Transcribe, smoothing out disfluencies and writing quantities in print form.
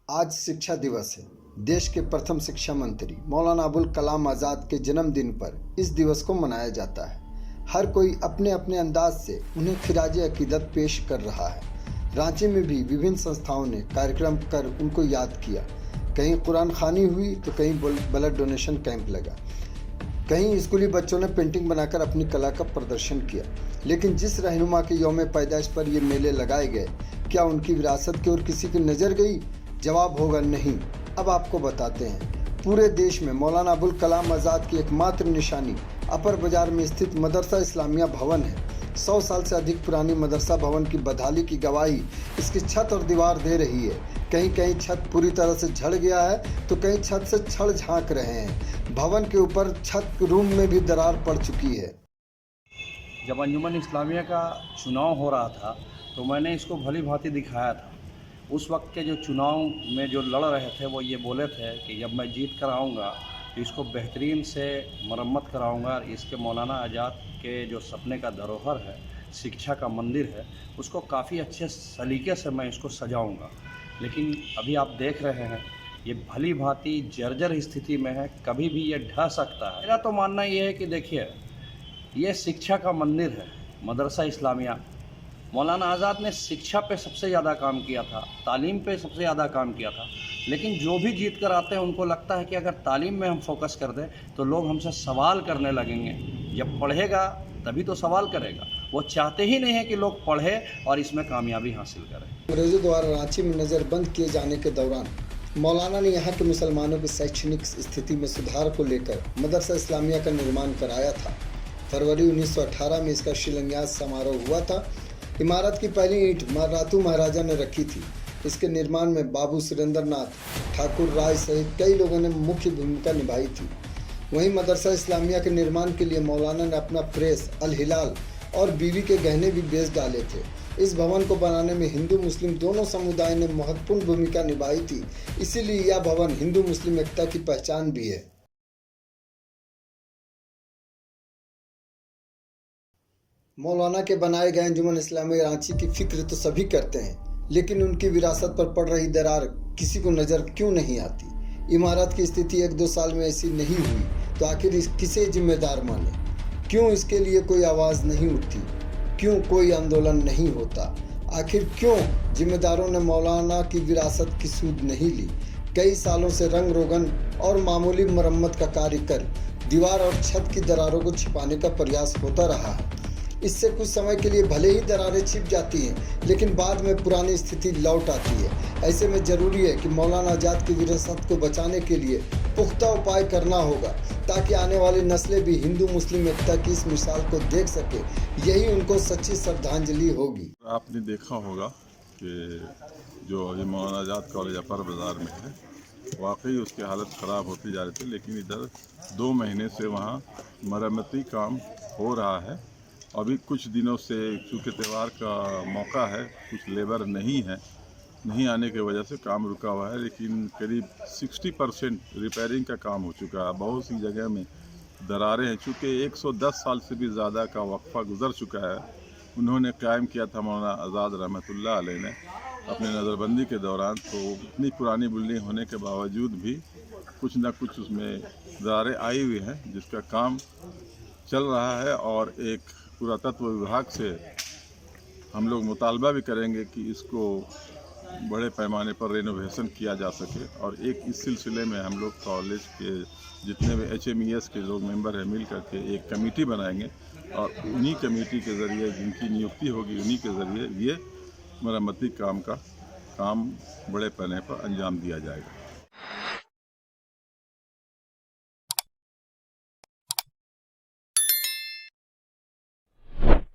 आज शिक्षा दिवस है। देश के प्रथम शिक्षा मंत्री मौलाना अबुल कलाम आज़ाद के जन्मदिन पर इस दिवस को मनाया जाता है। हर कोई अपने अपने अंदाज से उन्हें खिराज अकीदत पेश कर रहा है। रांची में भी विभिन्न संस्थाओं ने कार्यक्रम कर उनको याद किया। कहीं कुरान खानी हुई तो कहीं ब्लड डोनेशन कैंप लगा, कहीं स्कूली बच्चों ने पेंटिंग बनाकर अपनी कला का प्रदर्शन किया। लेकिन जिस रहनुमा के यौम पैदाइश पर ये मेले लगाए गए, क्या उनकी विरासत की ओर किसी की नज़र गई? जवाब होगा नहीं। अब आपको बताते हैं। पूरे देश में मौलाना अबुल कलाम आज़ाद की एकमात्र निशानी अपर बाजार में स्थित मदरसा इस्लामिया भवन है। 100 साल से अधिक पुरानी मदरसा भवन की बदहाली की गवाही इसकी छत और दीवार दे रही है। कहीं कहीं छत पूरी तरह से झड़ गया है तो कहीं छत से छड़ झांक रहे हैं। भवन के ऊपर छत रूम में भी दरार पड़ चुकी है। जब अंजुमन इस्लामिया का चुनाव हो रहा था तो मैंने इसको भली भांति दिखाया था। उस वक्त के जो चुनाव में जो लड़ रहे थे वो ये बोले थे कि जब मैं जीत कर आऊँगा तो इसको बेहतरीन से मरम्मत कराऊँगा। इसके मौलाना आज़ाद के जो सपने का धरोहर है, शिक्षा का मंदिर है, उसको काफ़ी अच्छे सलीके से मैं इसको सजाऊँगा। लेकिन अभी आप देख रहे हैं ये भली भांति जर्जर स्थिति में है, कभी भी ये ढह सकता है। मेरा तो मानना ये है कि देखिए, ये शिक्षा का मंदिर है, मदरसा इस्लामिया। मौलाना आज़ाद ने शिक्षा पे सबसे ज़्यादा काम किया था, तालीम पे सबसे ज़्यादा काम किया था। लेकिन जो भी जीत कर आते हैं उनको लगता है कि अगर तालीम में हम फोकस कर दें तो लोग हमसे सवाल करने लगेंगे। जब पढ़ेगा तभी तो सवाल करेगा। वो चाहते ही नहीं है कि लोग पढ़ें और इसमें कामयाबी हासिल करें। अंग्रेजों द्वारा रांची में नज़रबंद किए जाने के दौरान मौलाना ने यहाँ के मुसलमानों की शैक्षणिक स्थिति में सुधार को लेकर मदरसा इस्लामिया का निर्माण कराया था। फरवरी 1918 में इसका शिलान्यास समारोह हुआ था। इमारत की पहली ईंट रातू महाराजा ने रखी थी। इसके निर्माण में बाबू सुरेंद्रनाथ ठाकुर राय सहित कई लोगों ने मुख्य भूमिका निभाई थी। वहीं मदरसा इस्लामिया के निर्माण के लिए मौलाना ने अपना प्रेस, अल हिलाल और बीवी के गहने भी बेच डाले थे। इस भवन को बनाने में हिंदू मुस्लिम दोनों समुदाय ने महत्वपूर्ण भूमिका निभाई थी। इसीलिए यह भवन हिंदू मुस्लिम एकता की पहचान भी है। मौलाना के बनाए गए अंजुमन इस्लामिया रांची की फिक्र तो सभी करते हैं, लेकिन उनकी विरासत पर पड़ रही दरार किसी को नजर क्यों नहीं आती? इमारत की स्थिति 1-2 साल में ऐसी नहीं हुई तो आखिर किसे जिम्मेदार माने? क्यों इसके लिए कोई आवाज़ नहीं उठती? क्यों कोई आंदोलन नहीं होता? आखिर क्यों जिम्मेदारों ने मौलाना की विरासत की सूद नहीं ली? कई सालों से रंग रोगन और मामूली मरम्मत का कार्य कर दीवार और छत की दरारों को छिपाने का प्रयास होता रहा है। इससे कुछ समय के लिए भले ही दरारें छिप जाती हैं, लेकिन बाद में पुरानी स्थिति लौट आती है। ऐसे में ज़रूरी है कि मौलाना आज़ाद की विरासत को बचाने के लिए पुख्ता उपाय करना होगा, ताकि आने वाली नस्लें भी हिंदू मुस्लिम एकता की इस मिसाल को देख सके। यही उनको सच्ची श्रद्धांजलि होगी। आपने देखा होगा कि जो अभी मौलाना आज़ाद कॉलेज अपर बाज़ार में है, वाकई उसकी हालत ख़राब होती जा रही थी। लेकिन इधर 2 महीने से वहाँ मरम्मती काम हो रहा है। अभी कुछ दिनों से चूँकि त्यौहार का मौका है, कुछ लेबर नहीं आने की वजह से काम रुका हुआ है। लेकिन करीब 60% रिपेयरिंग का काम हो चुका है। बहुत सी जगह में दरारें हैं। चूँकि 110 साल से भी ज़्यादा का वक्फा गुजर चुका है। उन्होंने कायम किया था मौलाना आज़ाद रहमतुल्लाह अलैह ने अपने नज़रबंदी के दौरान। तो इतनी पुरानी बिल्डिंग होने के बावजूद भी कुछ न कुछ उसमें दरारें आई हुई हैं, जिसका काम चल रहा है। और एक पुरातत्व विभाग से हम लोग मुतालबा भी करेंगे कि इसको बड़े पैमाने पर रेनोवेशन किया जा सके। और एक इस सिलसिले में हम लोग कॉलेज के जितने भी HMES के लोग मेंबर हैं मिल करके एक कमेटी बनाएंगे और उन्हीं कमेटी के ज़रिए जिनकी नियुक्ति होगी उन्हीं के ज़रिए ये मरम्मती काम बड़े पैमाने पर अंजाम दिया जाएगा।